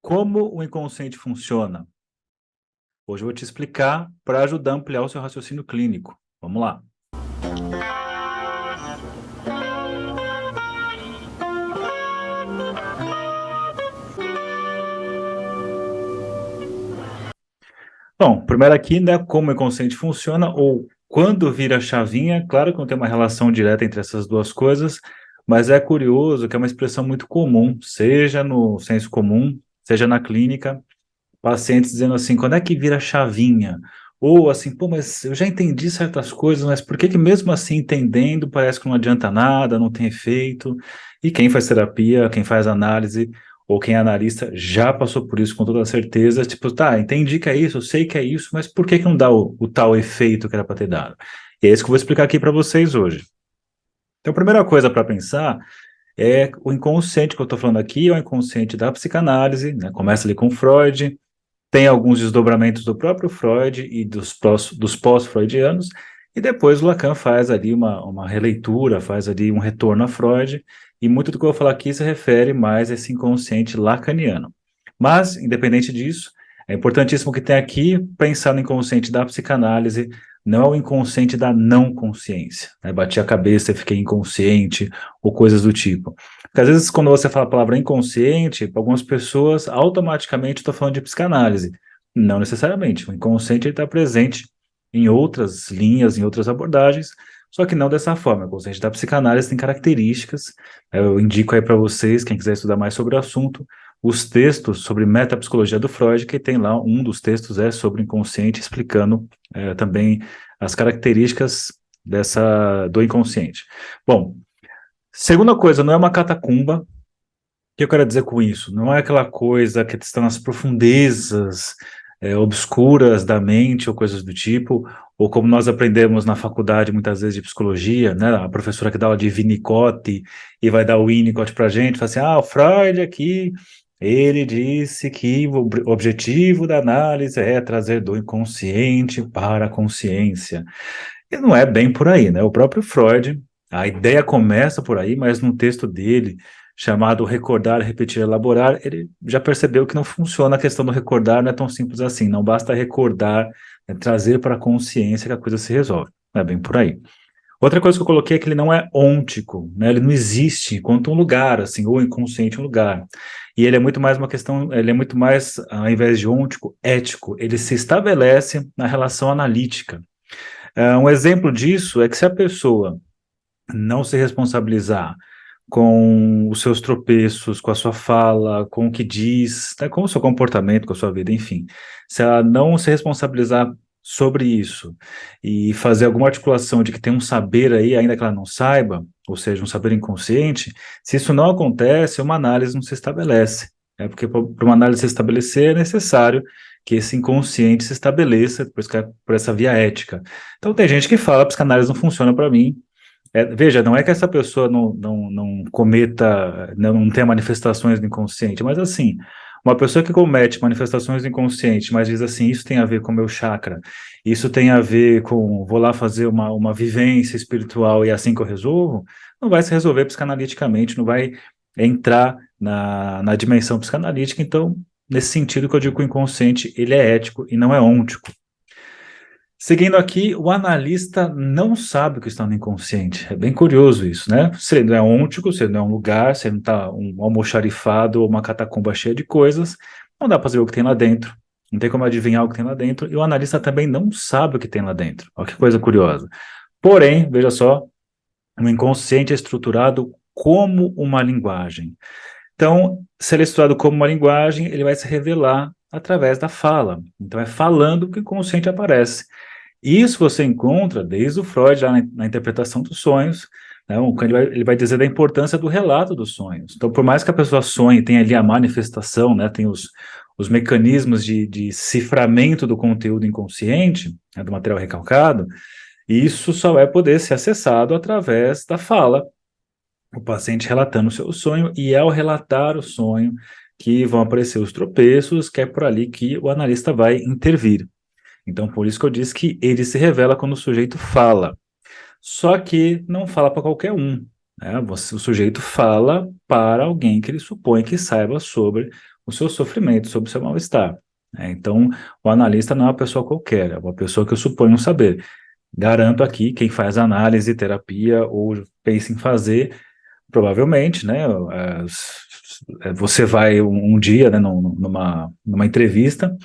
Como o inconsciente funciona? Hoje eu vou te explicar para ajudar a ampliar o seu raciocínio clínico. Vamos lá. Bom, primeiro aqui, né, como o inconsciente funciona ou quando vira a chavinha. Claro que não tem uma relação direta entre essas duas coisas, mas é curioso que é uma expressão muito comum, seja no senso comum, seja na clínica, pacientes dizendo assim, quando é que vira a chavinha? Ou assim, pô, mas eu já entendi certas coisas, mas por que que mesmo assim entendendo parece que não adianta nada, não tem efeito? E quem faz terapia, quem faz análise, ou quem é analista, já passou por isso com toda certeza, tipo, tá, entendi que é isso, eu sei que é isso, mas por que que não dá o tal efeito que era para ter dado? E é isso que eu vou explicar aqui para vocês hoje. Então, a primeira coisa para pensar é o inconsciente que eu estou falando aqui, é o inconsciente da psicanálise, né? Começa ali com Freud, tem alguns desdobramentos do próprio Freud e dos pós-freudianos, e depois o Lacan faz ali uma releitura, faz ali um retorno a Freud, e muito do que eu vou falar aqui se refere mais a esse inconsciente lacaniano. Mas, independente disso, é importantíssimo que tenha aqui pensar no inconsciente da psicanálise, não é o inconsciente da não consciência, né? Bati a cabeça e fiquei inconsciente, ou coisas do tipo. Porque às vezes, quando você fala a palavra inconsciente, para algumas pessoas, automaticamente estou falando de psicanálise. Não necessariamente. O inconsciente está presente em outras linhas, em outras abordagens, só que não dessa forma. O inconsciente da psicanálise tem características. Eu indico aí para vocês, quem quiser estudar mais sobre o assunto, os textos sobre metapsicologia do Freud, que tem lá, um dos textos é sobre o inconsciente, explicando também as características do inconsciente. Bom, segunda coisa, não é uma catacumba. O que eu quero dizer com isso? Não é aquela coisa que está nas profundezas obscuras da mente ou coisas do tipo, ou como nós aprendemos na faculdade muitas vezes de psicologia, né? A professora que dá aula de Winnicott e vai dar o Winnicott para a gente, fala assim, o Freud aqui, ele disse que o objetivo da análise é trazer do inconsciente para a consciência. E não é bem por aí, né? O próprio Freud, a ideia começa por aí, mas no texto dele, chamado Recordar, Repetir, Elaborar, ele já percebeu que não funciona a questão do recordar, não é tão simples assim. Não basta recordar, é trazer para a consciência que a coisa se resolve. Não é bem por aí. Outra coisa que eu coloquei é que ele não é ôntico, né? Ele não existe enquanto um lugar, assim, ou inconsciente um lugar. E ele é muito mais uma questão, ele é muito mais, ao invés de ôntico, ético. Ele se estabelece na relação analítica. Um exemplo disso é que se a pessoa não se responsabilizar com os seus tropeços, com a sua fala, com o que diz, né, com o seu comportamento, com a sua vida, enfim, se ela não se responsabilizar sobre isso e fazer alguma articulação de que tem um saber aí, ainda que ela não saiba, ou seja, um saber inconsciente, se isso não acontece, uma análise não se estabelece. Porque para uma análise se estabelecer é necessário que esse inconsciente se estabeleça por essa via ética. Então tem gente que fala, a psicanálise não funciona para mim. Veja, não é que essa pessoa não cometa, não tenha manifestações do inconsciente, mas assim, uma pessoa que comete manifestações do inconsciente, mas diz assim, isso tem a ver com o meu chakra, isso tem a ver com, vou lá fazer uma vivência espiritual e é assim que eu resolvo, não vai se resolver psicanaliticamente, não vai entrar na dimensão psicanalítica. Então, nesse sentido que eu digo que o inconsciente, ele é ético e não é ôntico. Seguindo aqui, o analista não sabe o que está no inconsciente. É bem curioso isso, né? Se ele não é ôntico, se ele não é um lugar, se ele não está um almoxarifado ou uma catacumba cheia de coisas, não dá para saber o que tem lá dentro. Não tem como adivinhar o que tem lá dentro. E o analista também não sabe o que tem lá dentro. Olha que coisa curiosa. Porém, veja só, o inconsciente é estruturado como uma linguagem. Então, se ele é estruturado como uma linguagem, ele vai se revelar através da fala. Então, é falando que o inconsciente aparece. Isso você encontra desde o Freud, lá na interpretação dos sonhos, né? Ele vai dizer da importância do relato dos sonhos. Então, por mais que a pessoa sonhe, tenha ali a manifestação, né? Tem os mecanismos de ciframento do conteúdo inconsciente, né? Do material recalcado, e isso só vai poder ser acessado através da fala, o paciente relatando o seu sonho, e ao relatar o sonho que vão aparecer os tropeços, que é por ali que o analista vai intervir. Então, por isso que eu disse que ele se revela quando o sujeito fala. Só que não fala para qualquer um, né? O sujeito fala para alguém que ele supõe que saiba sobre o seu sofrimento, sobre o seu mal-estar. Né? Então, o analista não é uma pessoa qualquer, é uma pessoa que eu suponho saber. Garanto aqui, quem faz análise, terapia ou pensa em fazer, provavelmente, né, você vai um dia, né, numa entrevista,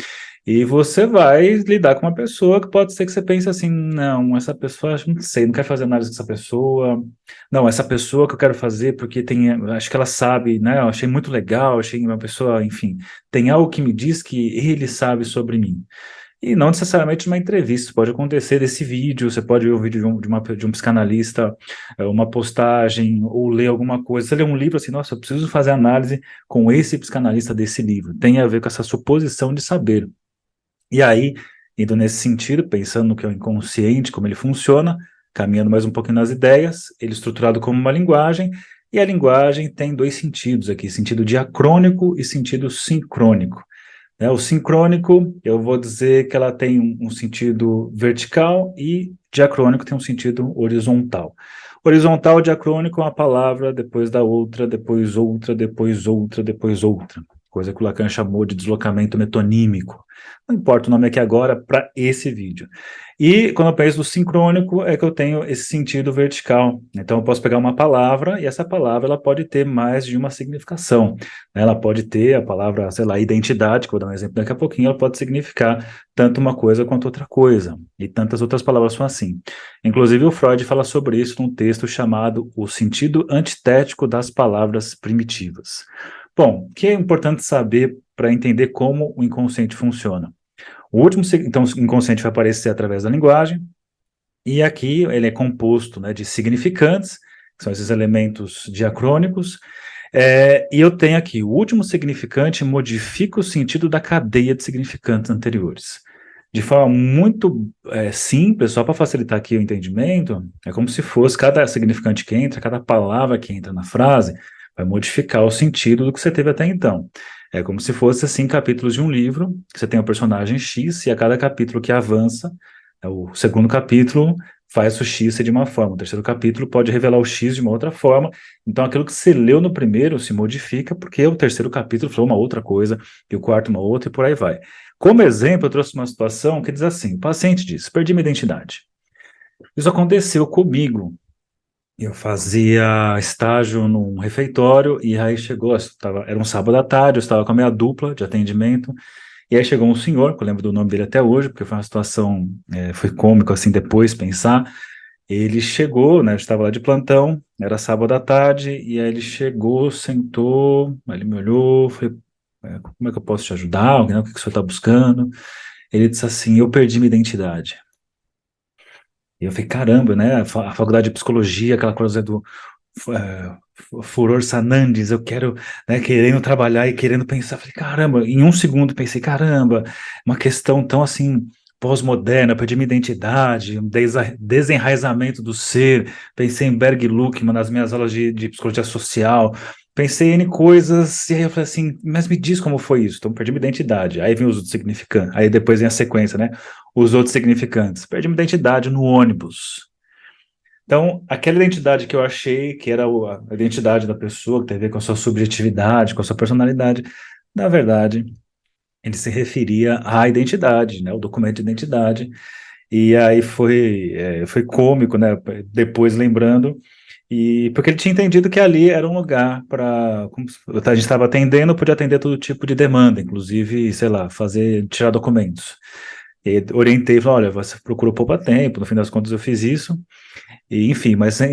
e você vai lidar com uma pessoa que pode ser que você pense assim, não, essa pessoa, acho, não sei, não quero fazer análise com essa pessoa, não, essa pessoa que eu quero fazer porque tem, acho que ela sabe, né, eu achei muito legal, achei uma pessoa, enfim, tem algo que me diz que ele sabe sobre mim. E não necessariamente numa entrevista, isso pode acontecer desse vídeo, você pode ver o vídeo de um psicanalista, uma postagem, ou ler alguma coisa, você lê um livro assim, nossa, eu preciso fazer análise com esse psicanalista desse livro, tem a ver com essa suposição de saber. E aí, indo nesse sentido, pensando no que é o inconsciente, como ele funciona, caminhando mais um pouquinho nas ideias, ele é estruturado como uma linguagem, e a linguagem tem dois sentidos aqui, sentido diacrônico e sentido sincrônico. Né? O sincrônico, eu vou dizer que ela tem um sentido vertical e diacrônico tem um sentido horizontal. Horizontal, diacrônico é uma palavra depois da outra, depois outra, depois outra, depois outra. Coisa que o Lacan chamou de deslocamento metonímico. Não importa o nome aqui agora para esse vídeo. E quando eu penso no sincrônico, é que eu tenho esse sentido vertical. Então eu posso pegar uma palavra e essa palavra ela pode ter mais de uma significação. Ela pode ter a palavra, sei lá, identidade, que eu vou dar um exemplo daqui a pouquinho, ela pode significar tanto uma coisa quanto outra coisa. E tantas outras palavras são assim. Inclusive o Freud fala sobre isso num texto chamado O Sentido Antitético das Palavras Primitivas. Bom, o que é importante saber para entender como o inconsciente funciona? Então, o inconsciente vai aparecer através da linguagem, e aqui ele é composto, né, de significantes, que são esses elementos diacrônicos, e eu tenho aqui, o último significante modifica o sentido da cadeia de significantes anteriores. De forma muito simples, só para facilitar aqui o entendimento, é como se fosse cada significante que entra, cada palavra que entra na frase, vai modificar o sentido do que você teve até então. É como se fosse, assim, capítulos de um livro, que você tem o personagem X, e a cada capítulo que avança, o segundo capítulo faz o X ser de uma forma, o terceiro capítulo pode revelar o X de uma outra forma, então aquilo que você leu no primeiro se modifica, porque o terceiro capítulo falou uma outra coisa, e o quarto uma outra, e por aí vai. Como exemplo, eu trouxe uma situação que diz assim, o paciente diz, perdi minha identidade. Isso aconteceu comigo. Eu fazia estágio num refeitório e aí chegou, era um sábado à tarde, eu estava com a minha dupla de atendimento e aí chegou um senhor, que eu lembro do nome dele até hoje, porque foi uma situação, foi cômico assim depois pensar. Ele chegou, né, eu estava lá de plantão, era sábado à tarde e aí ele chegou, sentou, aí ele me olhou, falei, como é que eu posso te ajudar? Né, o que que o senhor está buscando? Ele disse assim, eu perdi minha identidade. E eu falei, caramba, né? A faculdade de psicologia, aquela coisa do é, furor Sanandis, eu quero, né, querendo trabalhar e querendo pensar. Falei, caramba, em um segundo pensei, caramba, uma questão tão assim, pós-moderna, perdi minha identidade, um desenraizamento do ser. Pensei em Berg Luckmann nas minhas aulas de psicologia social. Pensei em coisas, e aí eu falei assim, mas me diz como foi isso. Então, perdi minha identidade. Aí vem os outros significantes, aí depois vem a sequência, né? Os outros significantes. Perdi minha identidade no ônibus. Então, aquela identidade que eu achei que era a identidade da pessoa, que tem a ver com a sua subjetividade, com a sua personalidade, na verdade, ele se referia à identidade, né? O documento de identidade. E aí foi cômico, né? Depois lembrando. E porque ele tinha entendido que ali era um lugar para, a gente estava atendendo, podia atender todo tipo de demanda, inclusive, sei lá, tirar documentos. E orientei, falei, olha, você procurou poupar tempo, no fim das contas eu fiz isso, e, enfim, mas é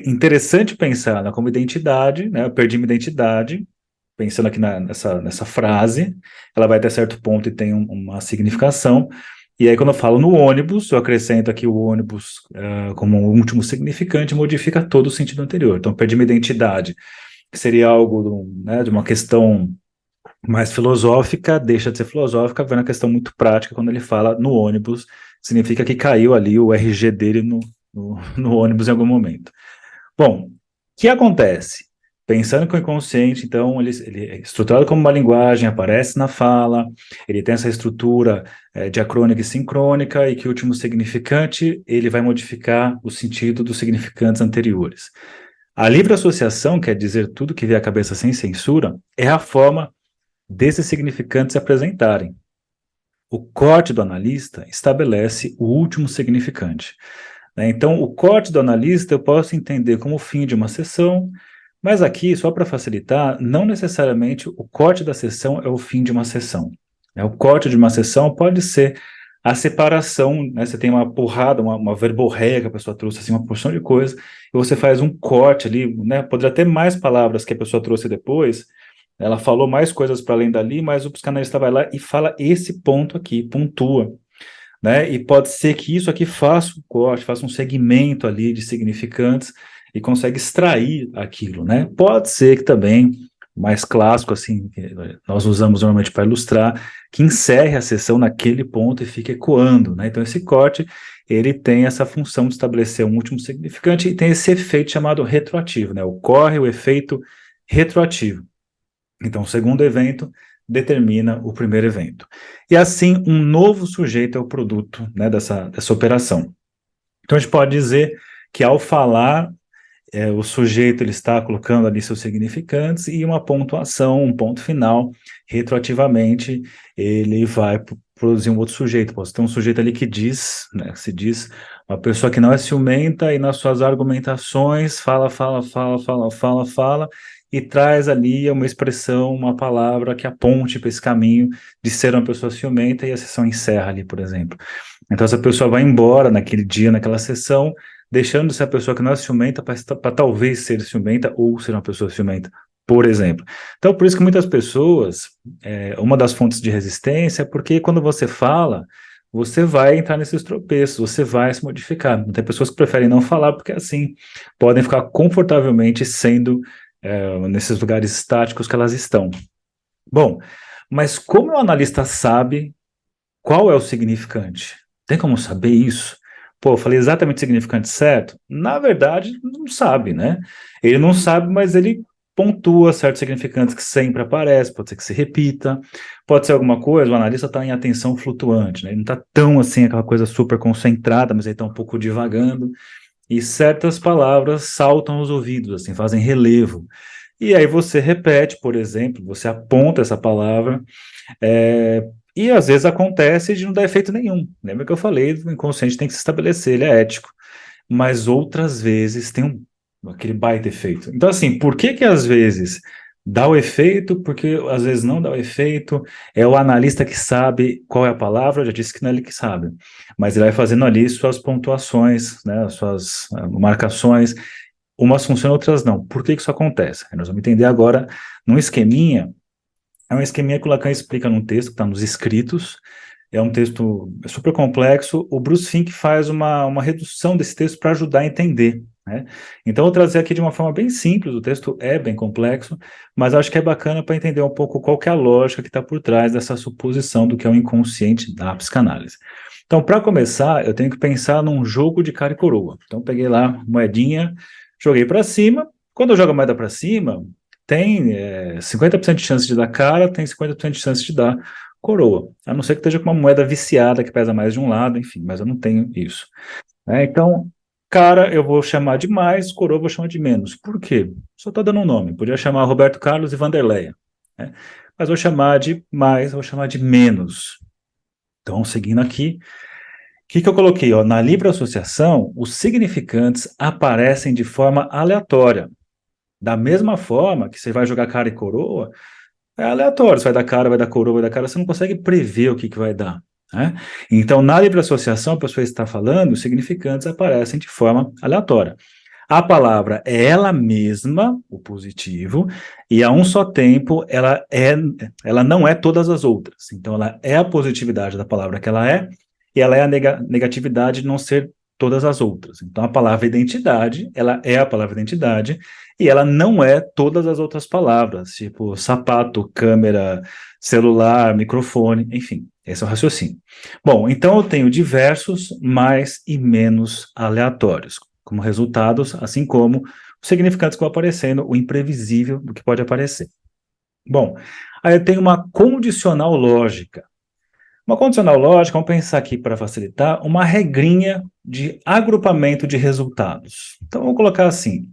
interessante pensar como identidade, né, eu perdi minha identidade, pensando aqui nessa frase, ela vai até certo ponto e tem uma significação, e aí quando eu falo no ônibus, eu acrescento aqui o ônibus como um último significante, modifica todo o sentido anterior. Então, perdi minha identidade, que seria algo, né, de uma questão mais filosófica, deixa de ser filosófica, vai na questão muito prática, quando ele fala no ônibus, significa que caiu ali o RG dele no ônibus em algum momento. Bom, o que acontece? Pensando que o inconsciente, então, ele é estruturado como uma linguagem, aparece na fala, ele tem essa estrutura diacrônica e sincrônica, e que o último significante, ele vai modificar o sentido dos significantes anteriores. A livre associação, quer dizer tudo que vê à cabeça sem censura, é a forma desses significantes se apresentarem. O corte do analista estabelece o último significante, né? Então, o corte do analista eu posso entender como o fim de uma sessão, mas aqui, só para facilitar, não necessariamente o corte da sessão é o fim de uma sessão, né? O corte de uma sessão pode ser a separação, né? Você tem uma porrada, uma verborreia que a pessoa trouxe, assim, uma porção de coisa, e você faz um corte ali, né? Poderia ter mais palavras que a pessoa trouxe depois, ela falou mais coisas para além dali, mas o psicanalista vai lá e fala esse ponto aqui, pontua, né? E pode ser que isso aqui faça um corte, faça um segmento ali de significantes e consegue extrair aquilo, né? Pode ser que também, mais clássico, assim, que nós usamos normalmente para ilustrar, que encerre a sessão naquele ponto e fique ecoando, né? Então, esse corte, ele tem essa função de estabelecer um último significante e tem esse efeito chamado retroativo, né? Ocorre o efeito retroativo. Então, o segundo evento determina o primeiro evento. E assim, um novo sujeito é o produto, né, dessa operação. Então, a gente pode dizer que ao falar, o sujeito ele está colocando ali seus significantes e uma pontuação, um ponto final, retroativamente, ele vai produzir um outro sujeito. Pode ter um sujeito ali que diz, né, se diz uma pessoa que não é ciumenta e nas suas argumentações fala, e traz ali uma expressão, uma palavra que aponte para esse caminho de ser uma pessoa ciumenta e a sessão encerra ali, por exemplo. Então, essa pessoa vai embora naquele dia, naquela sessão, deixando de ser a pessoa que não é ciumenta para talvez ser ciumenta ou ser uma pessoa ciumenta, por exemplo. Então, por isso que muitas pessoas, uma das fontes de resistência é porque quando você fala, você vai entrar nesses tropeços, você vai se modificar. Tem pessoas que preferem não falar porque assim podem ficar confortavelmente sendo nesses lugares estáticos que elas estão. Bom, mas como o analista sabe qual é o significante? Tem como saber isso? Pô, eu falei exatamente o significante certo? Na verdade, não sabe, né? Ele não sabe, mas ele pontua certos significantes que sempre aparecem, pode ser que se repita, pode ser alguma coisa, o analista está em atenção flutuante, né? Ele não está tão assim, aquela coisa super concentrada, mas ele está um pouco divagando, e certas palavras saltam aos ouvidos, assim, fazem relevo. E aí você repete, por exemplo, você aponta essa palavra, e às vezes acontece de não dar efeito nenhum. Lembra que eu falei, o inconsciente tem que se estabelecer, ele é ético. Mas outras vezes tem aquele baita efeito. Então, assim, por que que às vezes dá o efeito, porque às vezes não dá o efeito? É o analista que sabe qual é a palavra, eu já disse que não é ele que sabe. Mas ele vai fazendo ali suas pontuações, né, suas marcações. Umas funcionam, outras não. Por que que isso acontece? Nós vamos entender agora num esqueminha. É um esqueminha que o Lacan explica num texto que está nos escritos. É um texto super complexo. O Bruce Fink faz uma redução desse texto para ajudar a entender, né? Então, eu vou trazer aqui de uma forma bem simples. O texto é bem complexo, mas acho que é bacana para entender um pouco qual que é a lógica que está por trás dessa suposição do que é o inconsciente da psicanálise. Então, para começar, eu tenho que pensar num jogo de cara e coroa. Então, peguei lá moedinha, joguei para cima. Quando eu jogo a moeda para cima, tem 50% de chance de dar cara, tem 50% de chance de dar coroa. A não ser que esteja com uma moeda viciada que pesa mais de um lado, enfim, mas eu não tenho isso. Então, cara eu vou chamar de mais, coroa eu vou chamar de menos. Por quê? Só estou dando um nome. Podia chamar Roberto Carlos e Vanderleia, né? Mas vou chamar de mais, vou chamar de menos. Então, seguindo aqui, o que eu coloquei? Ó, na livre associação, os significantes aparecem de forma aleatória. Da mesma forma que você vai jogar cara e coroa, é aleatório, você vai dar cara, vai dar coroa, vai dar cara, você não consegue prever o que vai dar, né? Então, na livre associação, a pessoa está falando, os significantes aparecem de forma aleatória. A palavra é ela mesma, o positivo, e a um só tempo ela não é todas as outras. Então, ela é a positividade da palavra que ela é, e ela é a negatividade de não ser todas as outras. Então, a palavra identidade, ela é a palavra identidade, e ela não é todas as outras palavras, tipo sapato, câmera, celular, microfone, enfim, esse é o raciocínio. Bom, então eu tenho diversos mais e menos aleatórios como resultados, assim como os significantes que vão aparecendo, o imprevisível do que pode aparecer. Bom, aí eu tenho uma condicional lógica. Uma condicional lógica, vamos pensar aqui para facilitar, uma regrinha de agrupamento de resultados. Então, vamos colocar assim,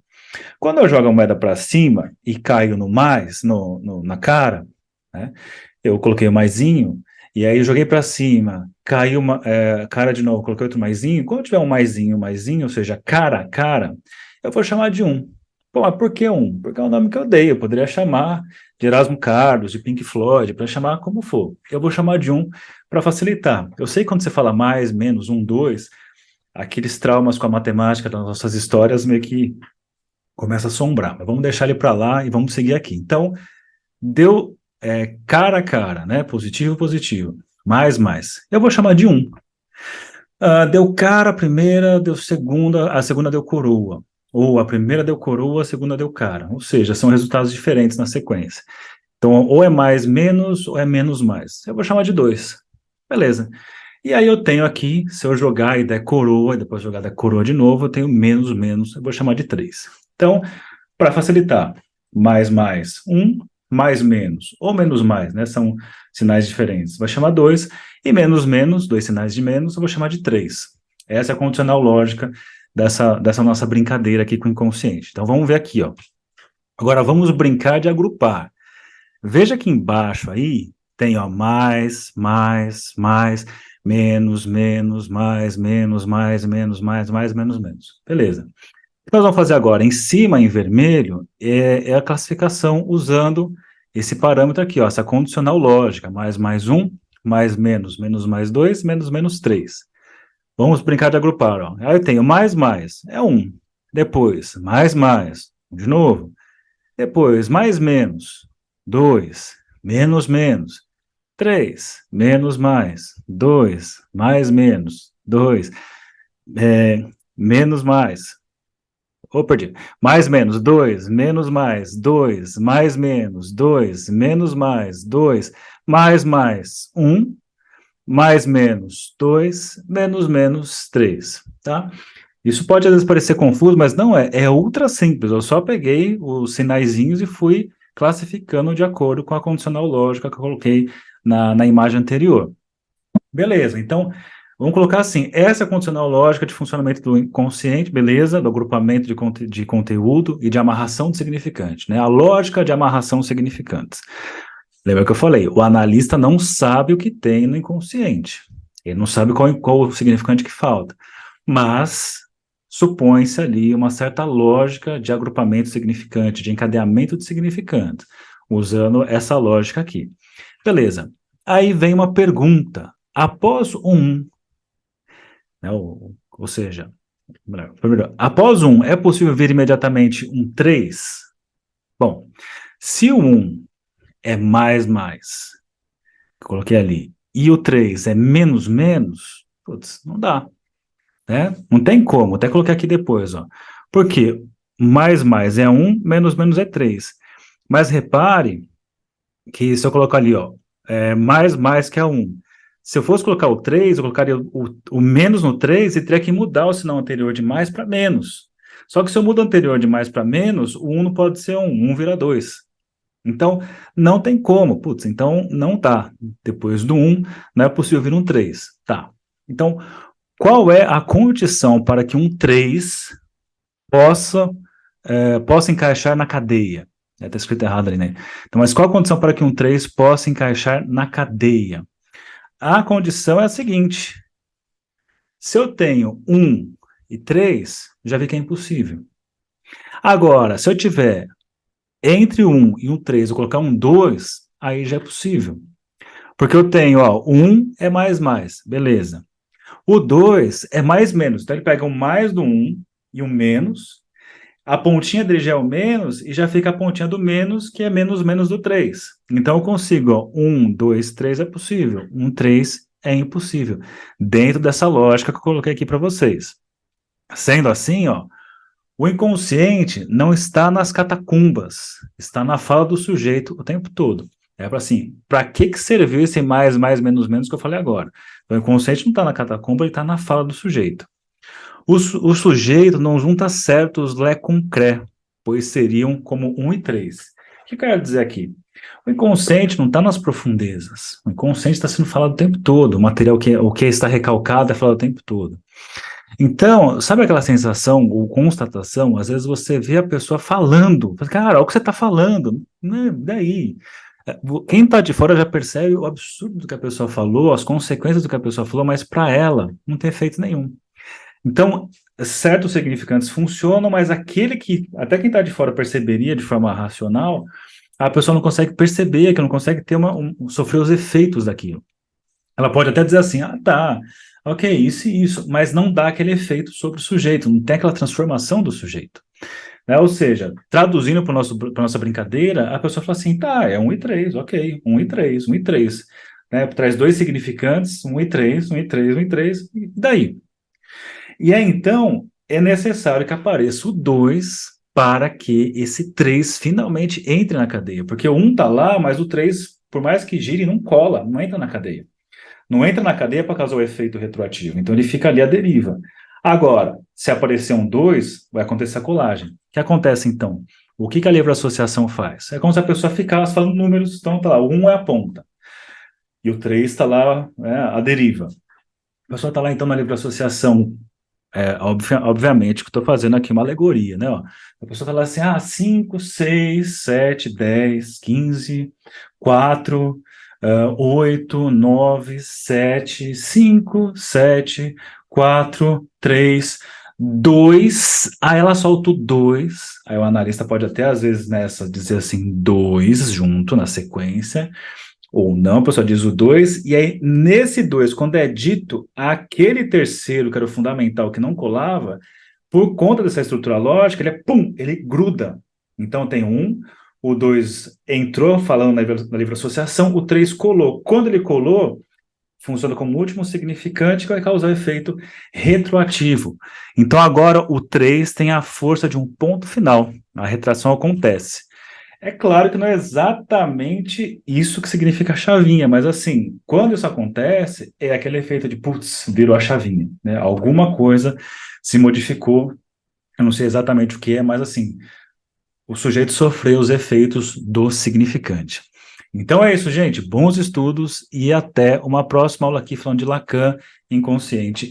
quando eu jogo a moeda para cima e caio no mais, na cara, né? Eu coloquei o maisinho, e aí joguei para cima, caiu cara de novo, coloquei outro maisinho. Quando tiver um maisinho, ou seja, cara a cara, eu vou chamar de um. Pô, mas por que um? Porque é o nome que eu dei. Eu poderia chamar de Erasmo Carlos, de Pink Floyd, para chamar como for. Eu vou chamar de um para facilitar. Eu sei que quando você fala mais, menos, um, dois, aqueles traumas com a matemática das nossas histórias meio que começa a assombrar. Mas vamos deixar ele para lá e vamos seguir aqui. Então, deu cara a cara, né? Positivo, positivo. Mais. Eu vou chamar de um. Deu cara a primeira, deu segunda, a segunda deu coroa. Ou a primeira deu coroa, a segunda deu cara. Ou seja, são resultados diferentes na sequência. Então, ou é mais, menos, ou é menos, mais. Eu vou chamar de dois. Beleza. E aí eu tenho aqui, se eu jogar e der coroa, e depois jogar der coroa de novo, eu tenho menos, eu vou chamar de três. Então, para facilitar, mais, um, mais, menos, ou menos, mais, né? São sinais diferentes. Vai chamar dois, e menos, dois sinais de menos, eu vou chamar de três. Essa é a condicional lógica dessa nossa brincadeira aqui com o inconsciente. Então, vamos ver aqui, ó. Agora, vamos brincar de agrupar. Veja que embaixo aí tem, ó, mais, menos, menos. Beleza. O que nós vamos fazer agora? Em cima, em vermelho, é a classificação usando esse parâmetro aqui, ó, essa condicional lógica, mais um, mais, mais dois, menos três. Vamos brincar de agrupar, ó. Aí eu tenho mais, é um. Depois, de novo. Depois, menos, dois, menos, três, mais, dois, dois, menos, mais. Ou perdi. Menos, dois, dois, menos, dois, um, menos, dois, menos, três, tá? Isso pode às vezes parecer confuso, mas não é. É ultra simples. Eu só peguei os sinaizinhos e fui classificando de acordo com a condicional lógica que eu coloquei na imagem anterior. Beleza, então vamos colocar assim, essa é a condicional lógica de funcionamento do inconsciente, beleza, do agrupamento de conteúdo e de amarração de significante, né? A lógica de amarração de significantes. Lembra que eu falei, o analista não sabe o que tem no inconsciente, ele não sabe qual o significante que falta, mas supõe-se ali uma certa lógica de agrupamento significante, de encadeamento de significantes, usando essa lógica aqui. Beleza, aí vem uma pergunta. Após um, né, ou seja, primeiro, após um, é possível vir imediatamente um 3? Bom, se o 1 é mais, que eu coloquei ali, e o 3 é menos, putz, não dá, né? Não tem como, até coloquei aqui depois, ó. Porque mais é um, menos é 3. Mas repare que se eu colocar ali, ó, mais que é 1. Se eu fosse colocar o 3, eu colocaria o menos no 3 e teria que mudar o sinal anterior de mais para menos. Só que se eu mudo o anterior de mais para menos, o 1 não pode ser 1 vira 2. Então, não tem como. Putz, então não tá. Depois do 1, não é possível vir um 3. Tá. Então, qual é a condição para que um 3 possa encaixar na cadeia? Está escrito errado ali, né? Então, mas qual a condição para que um 3 possa encaixar na cadeia? A condição é a seguinte: se eu tenho 1 e 3, já vi que é impossível. Agora, se eu tiver entre 1 e um 3, eu colocar um 2, aí já é possível. Porque eu tenho, ó, 1 é mais, beleza. O 2 é mais, menos. Então, ele pega o mais do 1 e o menos. A pontinha dele já é o menos e já fica a pontinha do menos, que é menos do 3. Então, eu consigo, ó, 1, 2, 3 é possível. 1, 3 é impossível. Dentro dessa lógica que eu coloquei aqui para vocês. Sendo assim, ó, o inconsciente não está nas catacumbas, está na fala do sujeito o tempo todo. É para assim, para que serviu esse mais, menos que eu falei agora? Então, o inconsciente não está na catacumba, ele está na fala do sujeito. O sujeito não junta certos lé com cré, pois seriam como 1 e 3. O que eu quero dizer aqui? O inconsciente não está nas profundezas. O inconsciente está sendo falado o tempo todo. O que está recalcado é falado o tempo todo. Então, sabe aquela sensação ou constatação? Às vezes você vê a pessoa falando. Cara, olha o que você está falando. Daí. Quem está de fora já percebe o absurdo do que a pessoa falou, as consequências do que a pessoa falou, mas para ela não tem efeito nenhum. Então, certos significantes funcionam, mas aquele que até quem está de fora perceberia de forma racional, a pessoa não consegue perceber, que não consegue ter sofrer os efeitos daquilo. Ela pode até dizer assim, ah, tá, ok, isso e isso, mas não dá aquele efeito sobre o sujeito, não tem aquela transformação do sujeito. Né? Ou seja, traduzindo para nossa brincadeira, a pessoa fala assim, tá, é 1 e 3, ok, 1 e 3, 1 e 3. Né? Traz dois significantes, 1 e 3, 1 e 3, 1 e 3, e daí? E aí, então, é necessário que apareça o 2 para que esse 3 finalmente entre na cadeia. Porque o 1 está lá, mas o 3, por mais que gire, não cola, não entra na cadeia. Não entra na cadeia para causar o efeito retroativo. Então, ele fica ali à deriva. Agora, se aparecer um 2, vai acontecer a colagem. O que acontece, então? O que a livre associação faz? É como se a pessoa ficasse falando números, então tá lá, o 1 é a ponta, e o 3 está lá, a deriva. A pessoa está lá, então, na livre associação. Obviamente que estou fazendo aqui uma alegoria, né? Ó. A pessoa fala assim, 5, 6, 7, 10, 15, 4, 8, 9, 7, 5, 7, 4, 3, 2. Aí ela solta o 2. Aí o analista pode até, às vezes, nessa, dizer assim, 2 junto na sequência. Ou não, a pessoa diz o 2, e aí nesse 2, quando é dito aquele terceiro, que era o fundamental, que não colava, por conta dessa estrutura lógica, ele gruda. Então tem o 2 entrou falando na livre associação, o 3 colou. Quando ele colou, funciona como último significante que vai causar efeito retroativo. Então agora o 3 tem a força de um ponto final, a retração acontece. É claro que não é exatamente isso que significa a chavinha, mas assim, quando isso acontece, é aquele efeito de, putz, virou a chavinha, né? Alguma coisa se modificou, eu não sei exatamente o que é, mas assim, o sujeito sofreu os efeitos do significante. Então é isso, gente. Bons estudos e até uma próxima aula aqui falando de Lacan, inconsciente